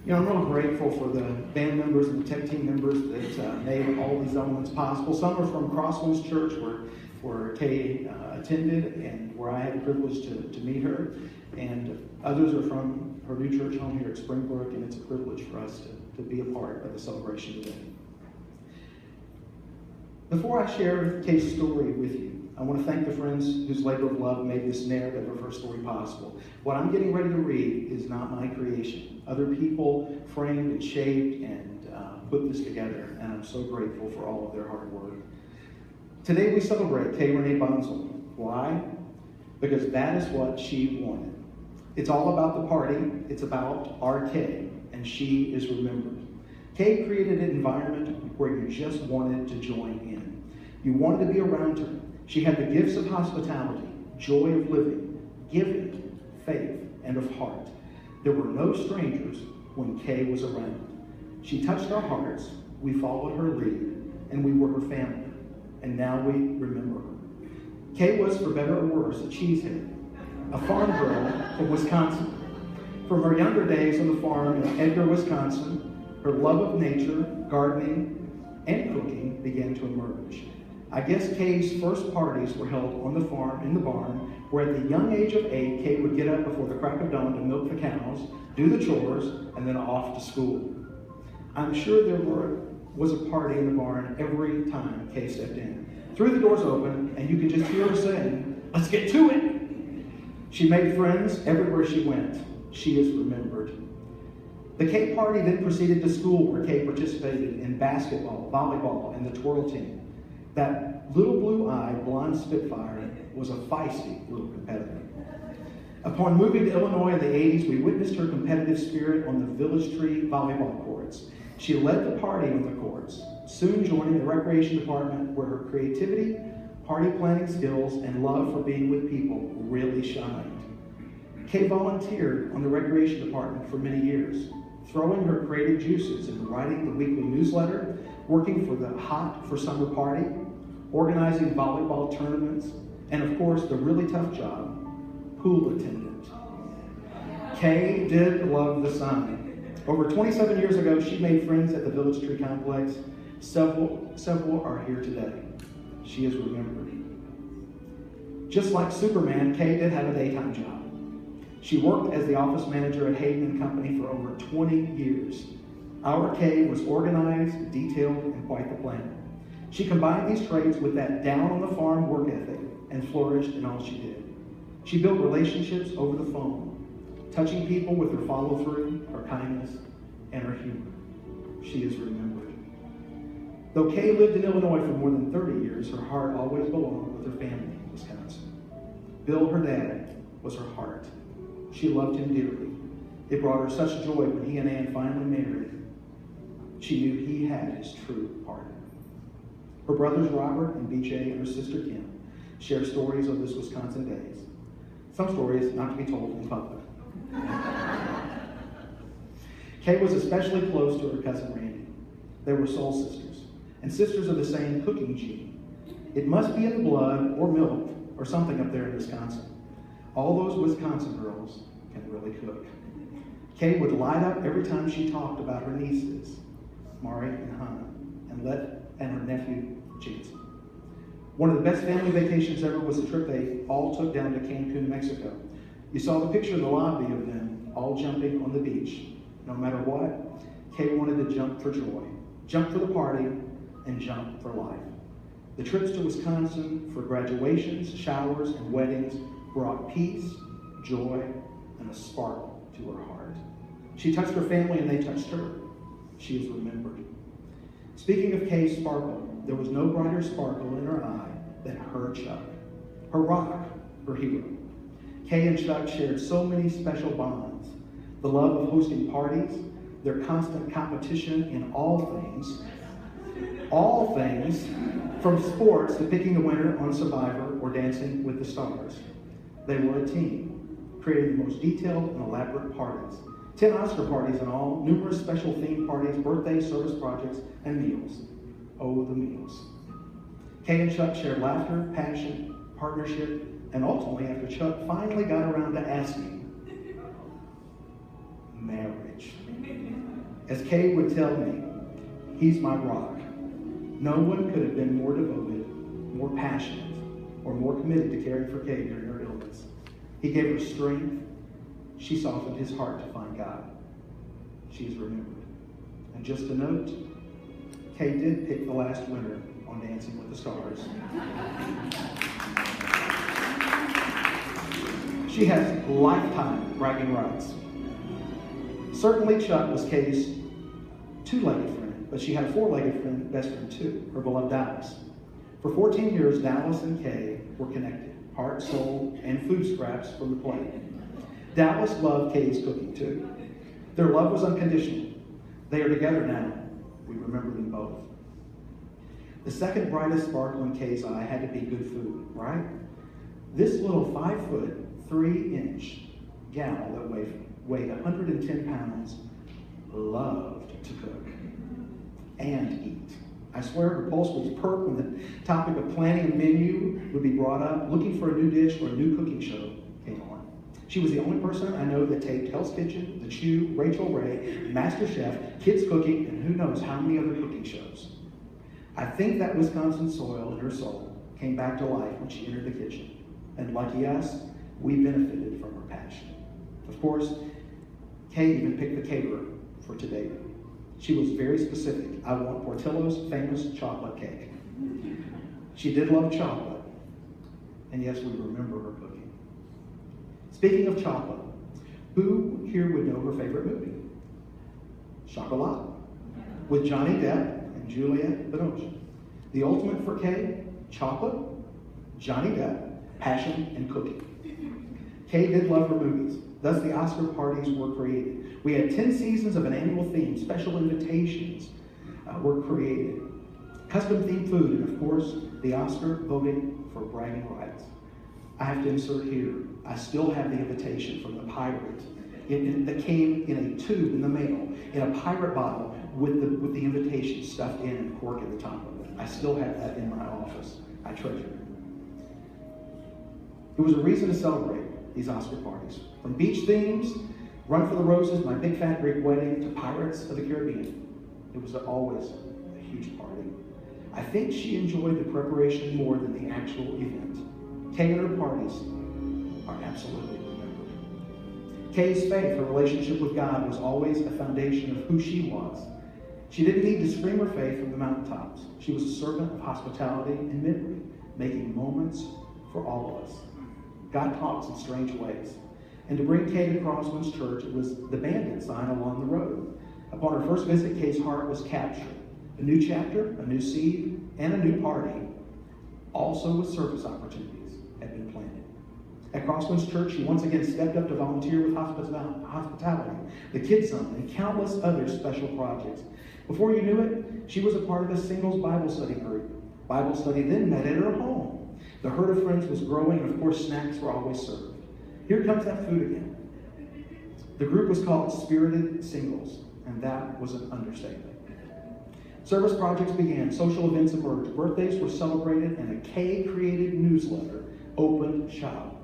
You know, I'm really grateful for the band members and the tech team members that made all these elements possible. Some are from Crosswinds Church, where Kay attended and where I had the privilege to meet her. And others are from her new church home here at Springbrook, and it's a privilege for us to be a part of the celebration today. Before I share Kay's story with you, I want to thank the friends whose labor of love made this narrative of her story possible. What I'm getting ready to read is not my creation. Other people framed and shaped and put this together, and I'm so grateful for all of their hard work. Today we celebrate Kay Renee Bonzel. Why? Because that is what she wanted. It's all about the party. It's about our Kay, and she is remembered. Kay created an environment where you just wanted to join in. You wanted to be around her. She had the gifts of hospitality, joy of living, giving, faith, and of heart. There were no strangers when Kay was around. She touched our hearts, we followed her lead, and we were her family. And now we remember her. Kay was, for better or worse, a cheesehead, a farm girl from Wisconsin. From her younger days on the farm in Edgar, Wisconsin, her love of nature, gardening, and cooking began to emerge. I guess Kay's first parties were held on the farm in the barn, where at the young age of 8, Kay would get up before the crack of dawn to milk the cows, do the chores, and then off to school. I'm sure there was a party in the barn every time Kay stepped in. Threw the doors open, and you could just hear her saying, "Let's get to it!" She made friends everywhere she went. She is remembered. The Kay party then proceeded to school, where Kay participated in basketball, volleyball, and the twirl team. That little blue-eyed blonde spitfire was a feisty little competitor. Upon moving to Illinois in the 80s, we witnessed her competitive spirit on the Village Tree volleyball courts. She led the party on the courts, soon joining the recreation department, where her creativity, party planning skills, and love for being with people really shined. Kay volunteered on the recreation department for many years, throwing her creative juices into writing the weekly newsletter, working for the Hot for Summer party, organizing volleyball tournaments, and of course, the really tough job, pool attendant. Kay did love the sun. Over 27 years ago, she made friends at the Village Tree Complex. Several are here today. She is remembered. Just like Superman, Kay did have a daytime job. She worked as the office manager at Hayden & Company for over 20 years. Our Kay was organized, detailed, and quite the planner. She combined these traits with that down-on-the-farm work ethic and flourished in all she did. She built relationships over the phone, touching people with her follow-through, her kindness, and her humor. She is remembered. Though Kay lived in Illinois for more than 30 years, her heart always belonged with her family in Wisconsin. Bill, her dad, was her heart. She loved him dearly. It brought her such joy when he and Ann finally married. She knew he had his true partner. Her brothers Robert and BJ and her sister Kim share stories of this Wisconsin days. Some stories not to be told in public. Kay was especially close to her cousin Randy. They were soul sisters, and sisters of the same cooking gene. It must be in the blood or milk or something up there in Wisconsin. All those Wisconsin girls can really cook. Kay would light up every time she talked about her nieces, Mari and Hannah, and her nephew, Jansen. One of the best family vacations ever was a trip they all took down to Cancun, Mexico. You saw the picture in the lobby of them all jumping on the beach. No matter what, Kay wanted to jump for joy, jump for the party, and jump for life. The trips to Wisconsin for graduations, showers, and weddings brought peace, joy, and a sparkle to her heart. She touched her family and they touched her. She is remembered. Speaking of Kay's sparkle, there was no brighter sparkle in her eye than her Chuck, her rock, her hero. Kay and Chuck shared so many special bonds. The love of hosting parties, their constant competition in all things, from sports to picking the winner on Survivor or Dancing with the Stars. They were a team, creating the most detailed and elaborate parties. 10 Oscar parties in all, numerous special themed parties, birthdays, service projects, and meals. Oh, the meals. Kay and Chuck shared laughter, passion, partnership, and ultimately, after Chuck finally got around to asking, marriage. As Kay would tell me, he's my rock. No one could have been more devoted, more passionate, or more committed to caring for Kay during her illness. He gave her strength. She softened his heart to find God. She is remembered. And just a note, Kay did pick the last winner on Dancing with the Stars. She has lifetime bragging rights. Certainly Chuck was Kay's two-legged friend, but she had a four-legged best friend too, her beloved Dallas. For 14 years, Dallas and Kay were connected, heart, soul, and food scraps from the plate. Dallas loved Kay's cooking too. Their love was unconditional. They are together now. We remember them both. The second brightest sparkle in Kay's eye had to be good food, right? This little 5'3" gal that weighed 110 pounds loved to cook and eat. I swear her pulse would perk when the topic of planning a menu would be brought up, looking for a new dish or a new cooking show came on. She was the only person I know that taped Hell's Kitchen, The Chew, Rachel Ray, Master Chef, Kids Cooking, and who knows how many other cooking shows. I think that Wisconsin soil in her soul came back to life when she entered the kitchen. And lucky us, we benefited from her passion. Of course, Kay even picked the caterer for today. She was very specific. I want Portillo's famous chocolate cake. She did love chocolate. And yes, we remember her cooking. Speaking of chocolate, who here would know her favorite movie? Chocolat, with Johnny Depp and Juliette Binoche. The ultimate for Kay, chocolate, Johnny Depp, passion, and cooking. Kay did love her movies. Thus, the Oscar parties were created. We had 10 seasons of an annual theme. Special invitations were created. Custom-themed food, and of course, the Oscar voting for bragging rights. I have to insert here, I still have the invitation from the pirate that came in a tube in the mail, in a pirate bottle with the invitation stuffed in and cork at the top of it. I still have that in my office. I treasure it. It was a reason to celebrate these Oscar parties. From beach themes, Run for the Roses, My Big Fat Greek Wedding, to Pirates of the Caribbean. It was always a huge party. I think she enjoyed the preparation more than the actual event. Kay and her parties are absolutely remembered. Kay's faith, her relationship with God, was always a foundation of who she was. She didn't need to scream her faith from the mountaintops. She was a servant of hospitality and memory, making moments for all of us. God talks in strange ways. And to bring Kay to Crosswinds Church, it was the bandit sign along the road. Upon her first visit, Kay's heart was captured. A new chapter, a new seed, and a new party, also with service opportunities, had been planted. At Crosswinds Church, she once again stepped up to volunteer with hospitality, the Kids Zone, and countless other special projects. Before you knew it, she was a part of a singles Bible study group. Bible study then met at her home. The herd of friends was growing, and of course, snacks were always served. Here comes that food again. The group was called Spirited Singles, and that was an understatement. Service projects began, social events emerged, birthdays were celebrated, and a Kay-created newsletter opened shop.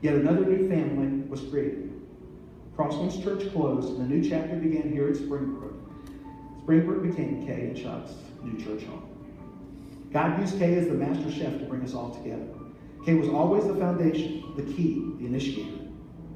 Yet another new family was created. Crosswinds Church closed, and a new chapter began here at Springbrook. Springbrook became Kay and Chuck's new church home. God used Kay as the master chef to bring us all together. Kay was always the foundation, the key, the initiator.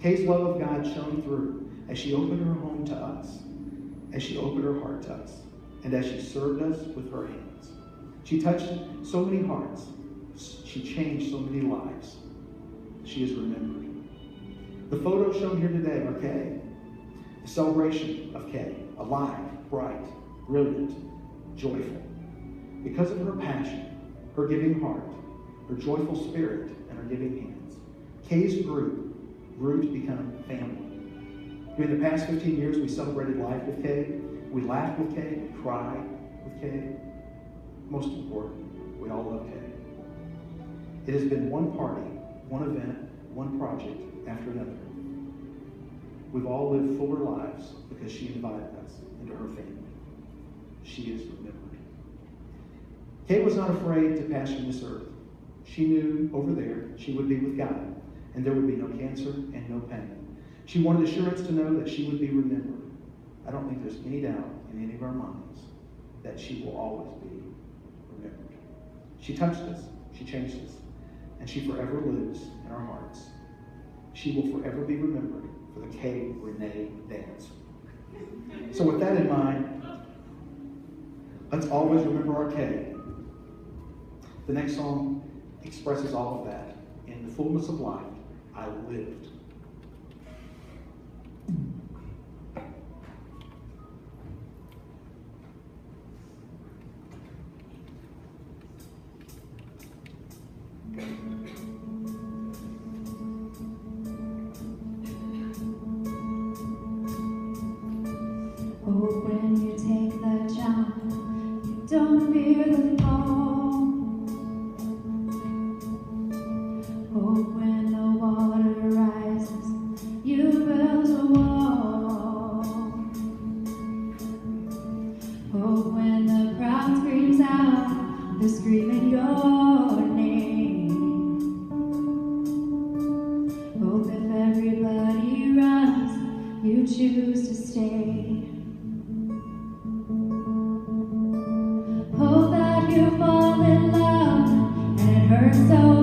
Kay's love of God shone through as she opened her home to us, as she opened her heart to us, and as she served us with her hands. She touched so many hearts. She changed so many lives. She is remembered. The photos shown here today are Kay. The celebration of Kay, alive, bright, brilliant, joyful. Because of her passion, her giving heart, her joyful spirit, and her giving hands, Kay's group grew to become family. During the past 15 years, we celebrated life with Kay. We laughed with Kay. We cried with Kay. Most important, we all love Kay. It has been one party, one event, one project after another. We've all lived fuller lives because she invited us into her family. She is remembered. Kay was not afraid to pass from this earth. She knew over there she would be with God, and there would be no cancer and no pain. She wanted assurance to know that she would be remembered. I don't think there's any doubt in any of our minds that she will always be remembered. She touched us. She changed us. And she forever lives in our hearts. She will forever be remembered for the Kay Renee dance. So with that in mind, let's always remember our Kay. The next song expresses all of that. In the fullness of life, I lived. Oh, when you take the jump, you don't fear the fall. Oh, when the water rises, you build a wall. Oh, when the crowd screams out, they're screaming your name. Oh, if everybody runs, you choose to stay. Hope that you fall in love and it hurts so